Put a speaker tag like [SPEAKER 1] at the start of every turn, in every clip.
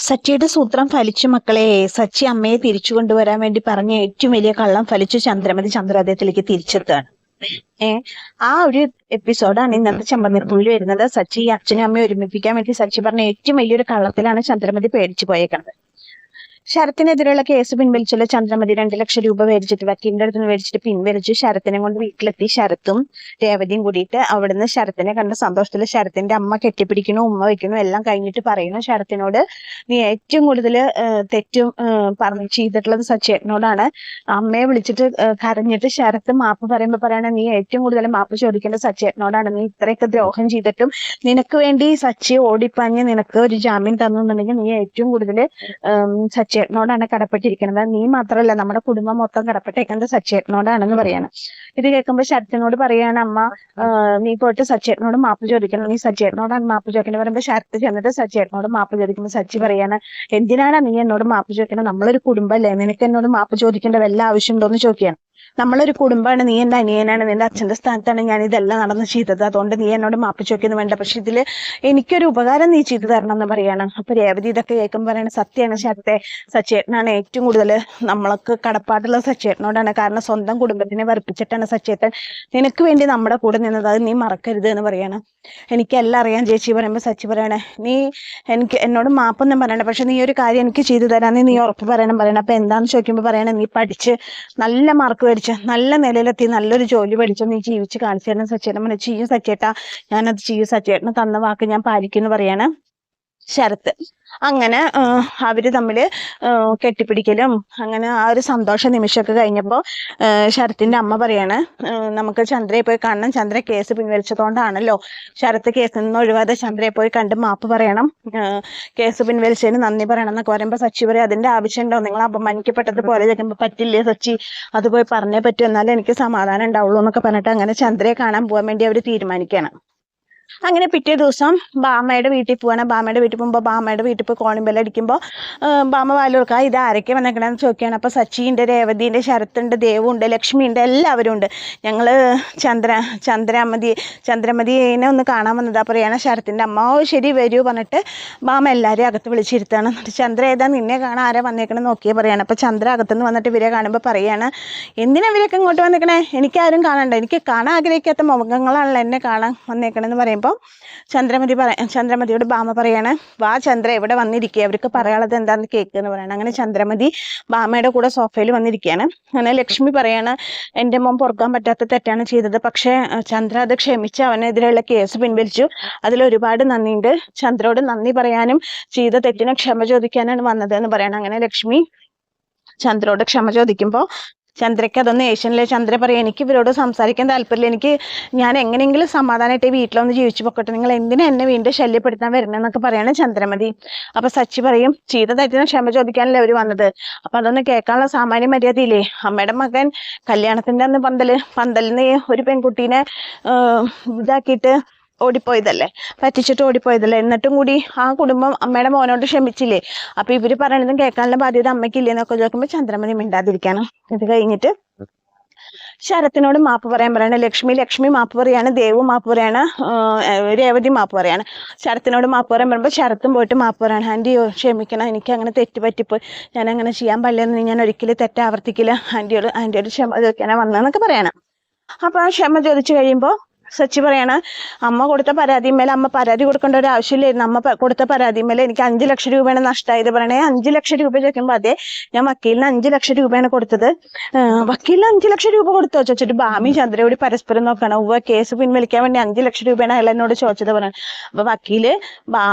[SPEAKER 1] സച്ചിയുടെ സൂത്രം ഫലിച്ചു മക്കളെ. സച്ചി അമ്മയെ തിരിച്ചു കൊണ്ടുവരാൻ വേണ്ടി പറഞ്ഞ ഏറ്റവും വലിയ കള്ളം ഫലിച്ചു. ചന്ദ്രമതി ചന്ദ്രോദയത്തിലേക്ക് തിരിച്ചെത്തുകയാണ്. ആ ഒരു എപ്പിസോഡാണ് ഇന്നത്തെ ചെമ്പനീർപ്പൂവിൽ വരുന്നത്. സച്ചി അച്ഛനും അമ്മയും ഒരുമിപ്പിക്കാൻ വേണ്ടി സച്ചി പറഞ്ഞ ഏറ്റവും വലിയൊരു കള്ളത്തിലാണ് ചന്ദ്രമതി പേടിച്ചു പോയേക്കുന്നത്. ശരത്തിനെതിരെയുള്ള കേസ് പിൻവലിച്ചുള്ള ചന്ദ്രമതി 2 ലക്ഷം രൂപ മേടിച്ചിട്ട് വക്കീലിന്റെ അടുത്ത് മേടിച്ചിട്ട് പിൻവലിച്ചു. ശരത്തിനെ കൊണ്ട് വീട്ടിലെത്തി. ശരത്തും രേവതിയും കൂടിയിട്ട് അവിടുന്ന് ശരത്തിനെ കണ്ട സന്തോഷത്തില് ശരത്തിന്റെ അമ്മ കെട്ടിപ്പിടിക്കണു, ഉമ്മ വയ്ക്കണു, എല്ലാം കഴിഞ്ഞിട്ട് പറയുന്നു ശരത്തിനോട്, നീ ഏറ്റവും കൂടുതൽ തെറ്റും ചെയ്തിട്ടുള്ളത് സച്ചേട്ടനോടാണ്. അമ്മയെ വിളിച്ചിട്ട് കരഞ്ഞിട്ട് ശരത്ത് മാപ്പ് പറയുമ്പോ പറയണ, നീ ഏറ്റവും കൂടുതൽ മാപ്പ് ചോദിക്കേണ്ടത് സച്ചേട്ടനോടാണ്. നീ ഇത്രയൊക്കെ ദ്രോഹം ചെയ്തിട്ടും നിനക്ക് വേണ്ടി സച്ചി ഓടിപ്പാഞ്ഞ് നിനക്ക് ഒരു ജാമ്യം തന്നുണ്ടെങ്കിൽ നീ ഏറ്റവും കൂടുതൽ സച്ചേട്ടനോടാണ് കടപ്പെട്ടിരിക്കുന്നത്. നീ മാത്രമല്ല, നമ്മുടെ കുടുംബം മൊത്തം കടപ്പെട്ടേക്കുന്നത് സച്ചേട്ടനോടാണെന്ന് പറയാണ്. ഇത് കേൾക്കുമ്പോ ശരത്തിനോട് പറയാണ്, അമ്മ നീ പോയിട്ട് സച്ചേട്ടനോട് മാപ്പ് ചോദിക്കണം, നീ സച്ചേട്ടനോടാണ് മാപ്പ് ചോദിക്കണം പറയുമ്പോ ശരത്ത് ചെന്നിട്ട് സച്ചേട്ടനോട് മാപ്പ് ചോദിക്കുമ്പോൾ സച്ചി പറയാണ്, എന്തിനാണ് നീ എന്നോട് മാപ്പ് ചോദിക്കണം? നമ്മളൊരു കുടുംബമല്ലേ, നിനക്ക് എന്നോട് മാപ്പ് ചോദിക്കേണ്ട വല്ല ആവശ്യമുണ്ടോ എന്ന് ചോദിക്കുകയാണ്. നമ്മളൊരു കുടുംബമാണ്, നീ എന്റെ അനിയനാണ്, നിന്റെ അച്ഛന്റെ സ്ഥാനത്താണ് ഞാൻ ഇതെല്ലാം നടന്ന് ചെയ്തത്, അതുകൊണ്ട് നീ എന്നോട് മാപ്പ് ചോദിക്കുന്നു വേണ്ട, പക്ഷെ ഇതില് എനിക്കൊരു ഉപകാരം നീ ചെയ്തു തരണം എന്ന് പറയാണ്. അപ്പൊ രേവതി ഇതൊക്കെ കേൾക്കുമ്പോൾ പറയണ, സത്യമാണ് ശരത്തെ, സച്ചേട്ടനാണ് ഏറ്റവും കൂടുതൽ നമ്മൾക്ക് കടപ്പാടുള്ള സച്ചേട്ടനോടാണ്. കാരണം സ്വന്തം കുടുംബത്തിനെ വെറുപ്പിച്ചിട്ടാണ് സച്ചേട്ടൻ നിനക്ക് വേണ്ടി നമ്മുടെ കൂടെ നിന്നത്, അത് നീ മറക്കരുത് എന്ന് പറയാണ്. എനിക്കെല്ലാം അറിയാം ചേച്ചി പറയുമ്പോൾ സച്ചി പറയണേ, നീ എന്നോട് മാപ്പൊന്നും പറയണ്ട, പക്ഷെ നീ ഒരു കാര്യം എനിക്ക് ചെയ്തു തരാന്ന് നീ ഉറപ്പ് പറയണം. അപ്പൊ എന്താന്ന് ചോദിക്കുമ്പോൾ പറയണേ, നീ പഠിച്ച് നല്ല മാർക്ക് മേടിച്ച് നല്ല നിലയിലെത്തി നല്ലൊരു ജോലി പഠിച്ചു നീ ജീവിച്ച് കാണിച്ചു തരണം സച്ചേട്ടൻ. പറഞ്ഞു, ചെയ്യും സച്ചേട്ടാ, ഞാനത് ചെയ്യും, സച്ചേട്ടന് തന്ന വാക്ക് ഞാൻ പാലിക്കുന്നു പറയാണ് ശരത്ത്. അങ്ങനെ അവര് തമ്മില് കെട്ടിപ്പിടിക്കലും അങ്ങനെ ആ ഒരു സന്തോഷ നിമിഷമൊക്കെ കഴിഞ്ഞപ്പോ ശരത്തിന്റെ അമ്മ പറയാണ്, നമുക്ക് ചന്ദ്രയെ പോയി കാണണം, ചന്ദ്ര കേസ് പിൻവലിച്ചതുകൊണ്ടാണല്ലോ ശരത്ത് കേസിൽ നിന്ന് ഒഴിവാതെ ചന്ദ്രയെ പോയി കണ്ട് മാപ്പ് പറയണം, കേസ് പിൻവലിച്ചതിന് നന്ദി പറയണം എന്നൊക്കെ പറയുമ്പോ സച്ചി പറയും, അതിന്റെ ആവശ്യമുണ്ടോ? നിങ്ങൾ അപമാനിക്കപ്പെട്ടത് പോലെ ചോദിക്കുമ്പോ പറ്റില്ലേ സച്ചി, അത് പോയി പറഞ്ഞേ പറ്റൂ, എന്നാലും എനിക്ക് സമാധാനം ഉണ്ടാവുള്ളൂ എന്നൊക്കെ പറഞ്ഞിട്ട് അങ്ങനെ ചന്ദ്രയെ കാണാൻ പോകാൻ വേണ്ടി അവര് തീരുമാനിക്കുകയാണ്. അങ്ങനെ പിറ്റേ ദിവസം ബാമയുടെ വീട്ടിൽ പോവാണ്. ബാമയുടെ വീട്ടിൽ പോകുമ്പോൾ ബാമയുടെ വീട്ടിൽ പോയി കോളിംഗ് ബെൽ അടിക്കുമ്പോൾ ബാമ വാല് കൊടുക്കുക, ഇത് ആരൊക്കെ വന്നേക്കണെന്ന് ചോദിക്കുകയാണ്. അപ്പോൾ സച്ചിയുണ്ട്, രേവതിയുണ്ട്, ശരത്തുണ്ട്, ദേവുണ്ട്, ലക്ഷ്മിയുണ്ട്, എല്ലാവരും ഉണ്ട്. ഞങ്ങൾ ചന്ദ്രമതിനെ ഒന്ന് കാണാൻ വന്നതാ പറയാണ് ശരത്തിൻ്റെ അമ്മ. ഓ ശരി വരൂ പറഞ്ഞിട്ട് ബാമ എല്ലാവരെയും അകത്ത് വിളിച്ചിരുത്താണ്. എന്നിട്ട് ചന്ദ്ര ഏതാ നിന്നെ കാണാൻ ആരാ വന്നേക്കണം നോക്കിയേ പറയാണ്. അപ്പോൾ ചന്ദ്ര അകത്തുനിന്ന് വന്നിട്ട് ഇവരെ കാണുമ്പോൾ പറയാണ്, എന്തിനാ ഇവരൊക്കെ ഇങ്ങോട്ട് വന്നേക്കണേ? എനിക്കാരും കാണണ്ട, എനിക്ക് കാണാൻ ആഗ്രഹിക്കാത്ത മുഖങ്ങളാണല്ലോ എന്നെ കാണാൻ വന്നേക്കണെന്ന് പറയുമ്പോൾ ചന്ദ്രമതിയോട് ബാമ പറയാണ്, വാ ചന്ദ്ര ഇവിടെ വന്നിരിക്കുക, അവർക്ക് പറയാനുള്ളത് എന്താണെന്ന് കേൾക്കുക പറയണം. അങ്ങനെ ചന്ദ്രമതി ബാമയുടെ കൂടെ സോഫയിൽ വന്നിരിക്കുകയാണ്. അങ്ങനെ ലക്ഷ്മി പറയാണ്, എൻ്റെ മോൻ പൊറുക്കാൻ പറ്റാത്ത തെറ്റാണ് ചെയ്തത്, പക്ഷേ ചന്ദ്ര അത് ക്ഷമിച്ച് അവനെതിരെയുള്ള കേസ് പിൻവലിച്ചു, അതിൽ ഒരുപാട് നന്ദിയുണ്ട്, ചന്ദ്രയോട് നന്ദി പറയാനും ചെയ്ത തെറ്റിന് ക്ഷമ ചോദിക്കാനാണ് വന്നത് എന്ന് പറയണം. അങ്ങനെ ലക്ഷ്മി ചന്ദ്രയോട് ക്ഷമ ചോദിക്കുമ്പോൾ ചന്ദ്രയ്ക്ക് അതൊന്നും ഏഷ്യനിലെ ചന്ദ്ര പറയാം, എനിക്ക് ഇവരോട് സംസാരിക്കാൻ താല്പര്യമില്ല, ഞാൻ എങ്ങനെയെങ്കിലും സമാധാനമായിട്ട് വീട്ടിലൊന്ന് ജീവിച്ചു പൊക്കട്ടെ, നിങ്ങൾ എന്തിനാ എന്നെ വീണ്ടും ശല്യപ്പെടുത്താൻ വരണമെന്നൊക്കെ പറയാണ് ചന്ദ്രമതി. അപ്പൊ സച്ചി പറയും, ചെയ്ത തെറ്റിന് ക്ഷമ ചോദിക്കാനല്ലേ അവര് വന്നത്, അപ്പൊ അതൊന്ന് കേൾക്കാനുള്ള സാമാന്യ മര്യാദയില്ലേ? അമ്മയുടെ മകൻ കല്യാണത്തിന്റെ അന്ന് പന്തലിന് ഒരു പെൺകുട്ടീനെ ഇതാക്കിയിട്ട് ഓടിപ്പോയതല്ലേ, പറ്റിച്ചിട്ട് ഓടിപ്പോയതല്ലേ, എന്നിട്ടും കൂടി ആ കുടുംബം അമ്മയുടെ മോനോട് ക്ഷമിച്ചില്ലേ? അപ്പൊ ഇവര് പറയണതും കേൾക്കാനുള്ള ബാധ്യത അമ്മയ്ക്കില്ലേന്നൊക്കെ ചോദിക്കുമ്പോൾ ചന്ദ്രമതി മിണ്ടാതിരിക്കണം. ഇത് കഴിഞ്ഞിട്ട് ശരത്തിനോട് മാപ്പ് പറയാൻ പറയണ ലക്ഷ്മി മാപ്പ് പറയാണ്, ദേവു മാപ്പ് പറയാണ്, രേവതി മാപ്പ് പറയാണ്. ശരത്തിനോട് മാപ്പ് പറയാൻ പറയുമ്പോൾ ശരത്തും പോയിട്ട് മാപ്പ് പറയാണ്, ആൻറ്റിയോ ക്ഷമിക്കണം, എനിക്ക് അങ്ങനെ തെറ്റ് പറ്റിപ്പോയി, ഞാൻ അങ്ങനെ ചെയ്യാൻ പാടില്ലെന്ന്, ഞാൻ ഒരിക്കലും തെറ്റ് ആവർത്തിക്കില്ല, ആൻറ്റിയോട് ക്ഷമ ചോദിക്കാനാ വന്നതെന്നൊക്കെ പറയണം. അപ്പൊ ആ ക്ഷമ ചോദിച്ചു കഴിയുമ്പോൾ സച്ചി പറയാണ്, അമ്മ കൊടുത്ത പരാതിമേൽ അമ്മ പരാതി കൊടുക്കേണ്ട ഒരു ആവശ്യമില്ലായിരുന്നു, അമ്മ കൊടുത്ത പരാതിമേൽ എനിക്ക് 5 ലക്ഷം രൂപയാണ് നഷ്ടമായത് പറയണേ. 5 ലക്ഷം രൂപ ചോദിക്കുമ്പോൾ അതെ, ഞാൻ വക്കീലിന് 5 ലക്ഷം രൂപയാണ് കൊടുത്തത്. വക്കീലിന് 5 ലക്ഷം രൂപ കൊടുത്തോ ചോദിച്ചിട്ട് ബാമി ചന്ദ്രയോട് പരസ്പരം നോക്കണം. കേസ് പിൻവലിക്കാൻ വേണ്ടി 5 ലക്ഷം രൂപയാണ് അയാൾ എന്നോട് ചോദിച്ചത് പറയണം. അപ്പൊ വക്കീല്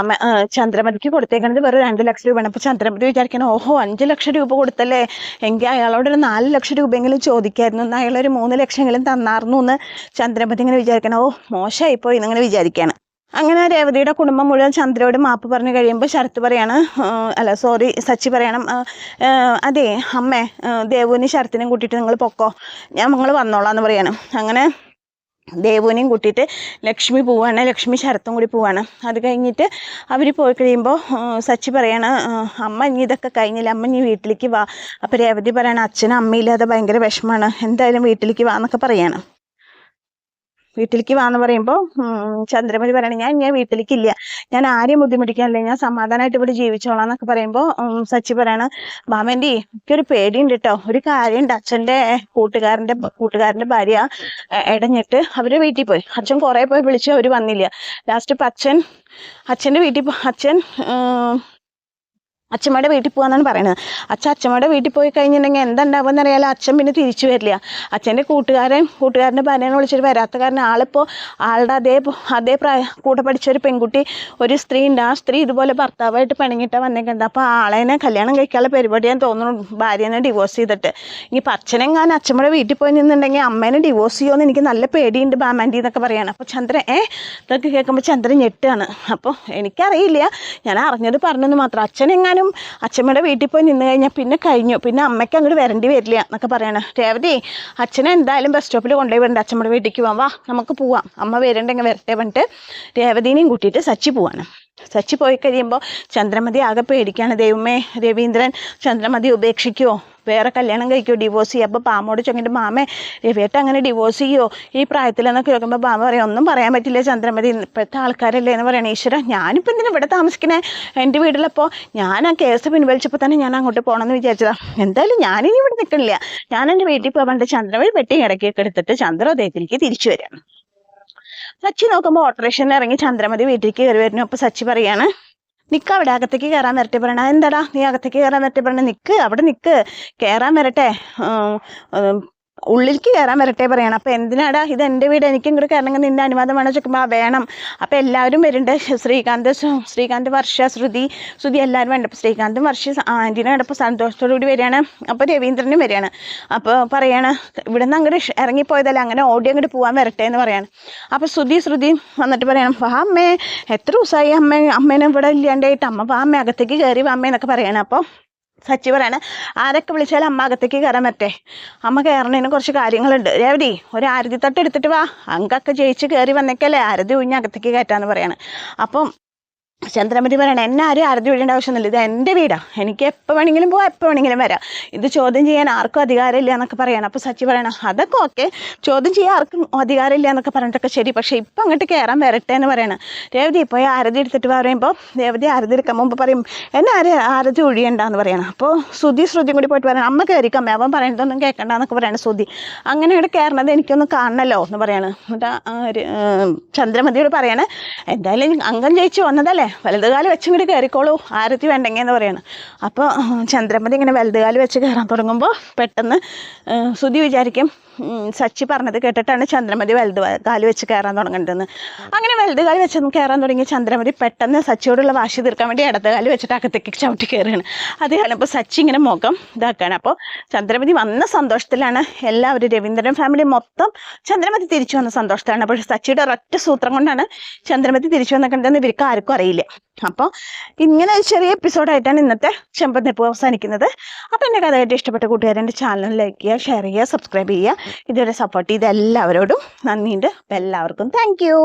[SPEAKER 1] ചന്ദ്രമതിക്ക് കൊടുത്തേക്കണത് വെറും 2 ലക്ഷം രൂപയാണ്. അപ്പൊ ചന്ദ്രമതി വിചാരിക്കണം, ഓഹോ 5 ലക്ഷം രൂപ കൊടുത്തല്ലേ, എങ്കിൽ അയാളോട് ഒരു 4 ലക്ഷം രൂപയെങ്കിലും ചോദിക്കായിരുന്നു, എന്നാൽ അയാളൊരു 3 ലക്ഷമെങ്കിലും തന്നാർന്നു എന്ന് ചന്ദ്രമതി ഇങ്ങനെ വിചാരിക്കണം. ഓ മോശമായിപ്പോയി എന്നിങ്ങനെ വിചാരിക്കാണ്. അങ്ങനെ രേവതിയുടെ കുടുംബം മുഴുവൻ ചന്ദ്രയോട് മാപ്പ് പറഞ്ഞു കഴിയുമ്പോൾ ശരത്ത് പറയാണ്, സച്ചി പറയണം, അതെ അമ്മേ, ദേവുവിനും ശരത്തിനെയും കൂട്ടിയിട്ട് നിങ്ങൾ പൊക്കോ, ഞങ്ങൾ വന്നോളാന്ന് പറയണം. അങ്ങനെ ദേവുവിനെയും കൂട്ടിയിട്ട് ലക്ഷ്മി പോവാണ്, ലക്ഷ്മി ശരത്തും കൂടി പോവാണ്. അത് കഴിഞ്ഞിട്ട് അവർ പോയി കഴിയുമ്പോൾ സച്ചി പറയാണ്, അമ്മ ഇനി ഇതൊക്കെ കഴിഞ്ഞില്ല, അമ്മ ഇനി വീട്ടിലേക്ക് വാ. അപ്പം രേവതി പറയണം, അച്ഛനും അമ്മയില്ലാതെ ഭയങ്കര വിഷമമാണ്, എന്തായാലും വീട്ടിലേക്ക് വാ എന്നൊക്കെ പറയാണ്. വീട്ടിലേക്ക് വാന്ന് പറയുമ്പോൾ ചന്ദ്രമതി പറയണേ ഞാൻ വീട്ടിലേക്കില്ല, ഞാൻ ആരെയും ബുദ്ധിമുട്ടിക്കാനില്ല, ഞാൻ സമാധാനമായിട്ട് ഇവിടെ ജീവിച്ചോളാം എന്നൊക്കെ പറയുമ്പോൾ സച്ചി പറയണ മാമൻ്റെ എനിക്കൊരു പേടിയുണ്ട് കേട്ടോ, ഒരു കാര്യമുണ്ട്, അച്ഛൻ്റെ കൂട്ടുകാരൻ്റെ ഭാര്യ ഇടഞ്ഞിട്ട് അവര് വീട്ടിൽ പോയി, അച്ഛൻ കുറെ പോയി വിളിച്ചു അവര് വന്നില്ല. ലാസ്റ്റ് ഇപ്പം അച്ഛൻ്റെ വീട്ടിൽ അച്ഛമ്മയുടെ വീട്ടിൽ പോകാന്നാണ് പറയുന്നത്. അച്ഛമ്മയുടെ വീട്ടിൽ പോയി കഴിഞ്ഞിട്ടുണ്ടെങ്കിൽ എന്താണ്ടാവുമെന്ന് അറിയാലോ, അച്ഛൻ പിന്നെ തിരിച്ചു വരില്ല. അച്ഛൻ്റെ കൂട്ടുകാരൻ്റെ ഭാര്യനെ വിളിച്ചിട്ട് വരാത്ത കാരണം ആളിപ്പോൾ ആളുടെ അതേ കൂടെ പഠിച്ച ഒരു പെൺകുട്ടി, ഒരു സ്ത്രീ ഉണ്ട്, ആ സ്ത്രീ ഇതുപോലെ ഭർത്താവായിട്ട് പിണങ്ങിയിട്ടാണ് വന്നേക്കുന്നത്. അപ്പോൾ ആളെനെ കല്യാണം കഴിക്കാനുള്ള പരിപാടിയാന്ന് തോന്നുന്നു, ഭാര്യനെ ഡിവോഴ്സ് ചെയ്തിട്ട്. ഇനിയിപ്പോൾ അച്ഛനെങ്ങാനും അച്ഛമ്മയുടെ വീട്ടിൽ പോയി നിന്നുണ്ടെങ്കിൽ അമ്മേനെ ഡിവോഴ്സ് ചെയ്യുമെന്ന് എനിക്ക് നല്ല പേടിയുണ്ട് ബാമാൻറ്റി എന്നൊക്കെ പറയാണ്. അപ്പോൾ ചന്ദ്രൻ ഇതൊക്കെ കേൾക്കുമ്പോൾ ചന്ദ്രൻ ഞെട്ടാണ്. അപ്പോൾ എനിക്കറിയില്ല, ഞാൻ അറിഞ്ഞത് പറഞ്ഞെന്ന് മാത്രം. അച്ഛനെങ്ങാനും അച്ഛമ്മയുടെ വീട്ടിൽ പോയി നിന്ന് കഴിഞ്ഞാൽ പിന്നെ അമ്മയ്ക്ക് അങ്ങോട്ട് വരേണ്ടി വരില്ല എന്നൊക്കെ പറയണം. രേവതി അച്ഛനെ എന്തായാലും ബസ് സ്റ്റോപ്പിൽ കൊണ്ടുപോയി വിടണ്ട, അച്ഛമ്മയുടെ വീട്ടിലേക്ക് പോവാം, വാ നമുക്ക് പോവാം, അമ്മ വരണ്ടെങ്കിൽ വരട്ടെ പറഞ്ഞിട്ട് രേവതിനെയും കൂട്ടിയിട്ട് സച്ചി പോവാണ്. സച്ചി പോയി കഴിയുമ്പോൾ ചന്ദ്രമതി ആകെ പേടിക്കാണ്. ദൈവമേ, രവീന്ദ്രൻ ചന്ദ്രമതി ഉപേക്ഷിക്കുമോ, വേറെ കല്യാണം കഴിക്കുമോ, ഡിവോഴ്സ് ചെയ്യുമോ? അപ്പോൾ പാമോട് ചോദിച്ചിട്ട് മാമേ രവിയേട്ട അങ്ങനെ ഡിവോഴ്സ് ചെയ്യുമോ ഈ പ്രായത്തിലെന്നൊക്കെ ചോദിക്കുമ്പോൾ പാമ പറയാം ഒന്നും പറയാൻ പറ്റില്ല ചന്ദ്രമതി, ഇപ്പോഴത്തെ ആൾക്കാരല്ലേ എന്ന് പറയണേ. ഈശ്വര ഞാനിപ്പോൾ എന്തിനാ ഇവിടെ താമസിക്കണേ, എൻ്റെ വീട്ടിലപ്പോൾ ഞാൻ ആ കേസ് പിൻവലിച്ചപ്പോൾ തന്നെ ഞാൻ അങ്ങോട്ട് പോകണമെന്ന് വിചാരിച്ചതാ, എന്തായാലും ഞാനിനി ഇവിടെ നിൽക്കണില്ല, ഞാൻ എൻ്റെ വീട്ടിൽ പോകാണ്ട് ചന്ദ്രമതി പെട്ടി ഇടയ്ക്കൊക്കെ എടുത്തിട്ട് ചന്ദ്രോദയത്തിലേക്ക് തിരിച്ചു വരാം. സച്ചി നോക്കുമ്പോൾ ഓട്ടോറിക്ഷയിൽ ഇറങ്ങി ചന്ദ്രമതി വീട്ടിലേക്ക് കയറി വരുന്നു. അപ്പോൾ സച്ചി പറയാണ് നിക്ക് അവിടെ അകത്തേക്ക് കയറാൻ വരട്ടെ പറയണ. എന്താടാ നീ അകത്തേക്ക് കയറാൻ വരട്ടെ പറയണ, നിക്ക് അവിടെ നിക്ക്, കയറാൻ വരട്ടെ, ഉള്ളിലേക്ക് കയറാൻ വരട്ടെ പറയണം. അപ്പം എന്തിനാടാ, ഇത് എൻ്റെ വീട്, എനിക്ക് ഇങ്ങോട്ട് കയറണമെങ്കിൽ നിൻ്റെ അനുവാദം വേണം ചോദിക്കുമ്പോൾ വേണം. അപ്പം എല്ലാവരും വരുന്നുണ്ട്, ശ്രീകാന്ത് വർഷ ശ്രുതി എല്ലാവരും വേണ്ട. അപ്പോൾ ശ്രീകാന്തും വർഷ ആൻറ്റീനെ കണ്ടപ്പോൾ സന്തോഷത്തോടു കൂടി വരികയാണ്. അപ്പോൾ രവീന്ദ്രനും വരികയാണ്. അപ്പോൾ പറയാണ് ഇവിടെ നിന്ന് അങ്ങോട്ട് ഇറങ്ങിപ്പോയതല്ലേ, അങ്ങനെ ഓടി അങ്ങോട്ട് പോകാൻ വരട്ടെ എന്ന് പറയാണ്. അപ്പോൾ ശ്രുതി വന്നിട്ട് പറയണം വാ അമ്മേ, എത്ര ദിവസമായി അമ്മേനെ ഇവിടെ ഇല്ലാണ്ടായിട്ട്, അമ്മ വാ അമ്മ അകത്തേക്ക് കയറി വാ അമ്മ എന്നൊക്കെ പറയണം. അപ്പോൾ സച്ചി പറയാണ് ആരൊക്കെ വിളിച്ചാലും അമ്മ അകത്തേക്ക് കയറാൻ പറ്റേ, അമ്മ കയറണതിന് കുറച്ച് കാര്യങ്ങളുണ്ട്, രേവതി ഒരു ആരതി തട്ട് എടുത്തിട്ട് വാ, അങ്കൊക്കെ ജയിച്ച് കയറി വന്നേക്കല്ലേ ആരതി ഒഴിഞ്ഞ് അകത്തേക്ക് കയറ്റാന്ന് പറയാണ്. അപ്പം ചന്ദ്രമതി പറയണേ എന്നെ ആരും ആരതി ഒഴിയേണ്ട ആവശ്യമൊന്നുമില്ല, ഇത് എൻ്റെ വീടാണ്, എനിക്ക് എപ്പോൾ വേണമെങ്കിലും പോവാം, എപ്പോൾ വേണമെങ്കിലും വരാം, ഇത് ചോദ്യം ചെയ്യാൻ ആർക്കും അധികാരമില്ല എന്നൊക്കെ പറയണം. അപ്പോൾ സച്ചി പറയണം അതൊക്കെ ഓക്കെ, ചോദ്യം ചെയ്യാൻ ആർക്കും അധികാരമില്ല എന്നൊക്കെ പറഞ്ഞിട്ടൊക്കെ ശരി, പക്ഷേ ഇപ്പം അങ്ങോട്ട് കയറാൻ വരട്ടെ എന്ന് പറയണം. രേവതി ഇപ്പോൾ ആരതി എടുത്തിട്ട് പറയുമ്പോൾ രേവതി ആരതി എടുക്കാൻ മുമ്പ് പറയും എന്നെ ആരതി ഒഴിയണ്ടെന്ന് പറയണം. അപ്പോൾ ശ്രുതിയും കൂടി പോയിട്ട് പറയണം അമ്മ കയറിക്കമ്മേ, അവൻ പറയണതൊന്നും കേൾക്കണ്ടെന്നൊക്കെ പറയണം. ശ്രുതി അങ്ങനെ ഇവിടെ കയറണത് എനിക്കൊന്ന് കാണണമല്ലോ എന്ന് പറയാണ്. എന്നിട്ട് ചന്ദ്രമതിയോട് പറയണേ എന്തായാലും അംഗം ജയിച്ച് വന്നതല്ലേ, വലതുകാല് വെച്ചും കൂടി കയറിക്കോളൂ, ആരതി വേണ്ടെങ്കിൽ പറയണം. അപ്പോൾ ചന്ദ്രമതി ഇങ്ങനെ വലതുകാല് വെച്ച് കയറാൻ തുടങ്ങുമ്പോൾ പെട്ടെന്ന് ശ്രുതി വിചാരിക്കും സച്ചി പറഞ്ഞത് കേട്ടിട്ടാണ് ചന്ദ്രമതി കാല് വെച്ച് കയറാൻ തുടങ്ങേണ്ടതെന്ന്. അങ്ങനെ വലതുകാല് വെച്ച് കയറാൻ തുടങ്ങി ചന്ദ്രമതി പെട്ടെന്ന് സച്ചിയോടുള്ള വാശി തീർക്കാൻ വേണ്ടി ഇടതുകാല് വെച്ചിട്ട് അകത്തേക്ക് ചവിട്ടി കയറുകയാണ്. അത് കാണുമ്പോൾ സച്ചി ഇങ്ങനെ മുഖം ഇതാക്കുകയാണ്. അപ്പോൾ ചന്ദ്രമതി വന്ന സന്തോഷത്തിലാണ് എല്ലാവരും, രവീന്ദ്രൻ ഫാമിലി മൊത്തം ചന്ദ്രമതി തിരിച്ചു വന്ന സന്തോഷത്തിലാണ്. അപ്പോൾ സച്ചിയുടെ ഒരൊറ്റ സൂത്രം കൊണ്ടാണ് ചന്ദ്രമതി തിരിച്ചു വന്നിട്ടുണ്ടെന്ന് ഇവർക്ക് ആർക്കും അറിയില്ല. അപ്പോൾ ഇങ്ങനെ ഒരു ചെറിയ എപ്പിസോഡായിട്ടാണ് ഇന്നത്തെ ചെമ്പന്നിപ്പ് അവസാനിക്കുന്നത്. അപ്പോൾ എൻ്റെ കഥയായിട്ട് ഇഷ്ടപ്പെട്ട കൂട്ടുകാരെ എൻ്റെ ചാനൽ ലൈക്ക് ചെയ്യുക, ഷെയർ ചെയ്യുക, സബ്സ്ക്രൈബ് ചെയ്യുക, ഇതുവരെ സപ്പോർട്ട് ചെയ്ത എല്ലാവരോടും നന്ദിയുണ്ട്. അപ്പോൾ എല്ലാവർക്കും താങ്ക് യു.